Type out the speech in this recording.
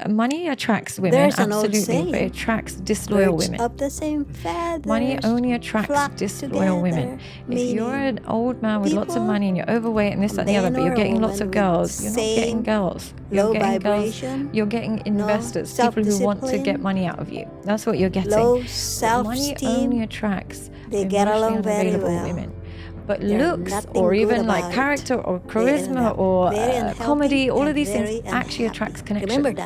money attracts women, There's an old absolutely, but saying, it attracts disloyal birds women. of the same feathers Money only attracts flock disloyal women. together, If you're meaning an old man with lots of people, money and you're overweight and this, a that, and the other, man but you're or a getting lots woman of with girls, you're not getting same girls. You're low getting girls. vibration, You're getting no investors, people who want to get self-discipline, money out of you. That's what you're getting. low But money only self-esteem. attracts They get emotionally along very unavailable well. women. But There's looks nothing or good even like about it. character or They end charisma up or very unhealthy comedy, all of and these things very actually unhappy. attracts connection. Remember that.